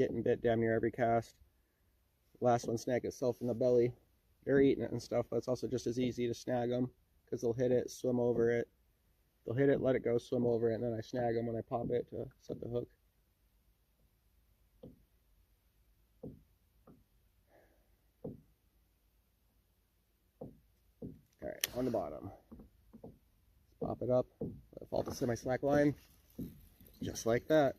getting bit damn near every cast. Last one snag itself in the belly. They're eating it and stuff, but it's also just as easy to snag them because they'll hit it, swim over it. They'll hit it, let it go, swim over it, and then I snag them when I pop it to set the hook. Alright, on the bottom. Pop it up, let it fall to semi-slack line, just like that.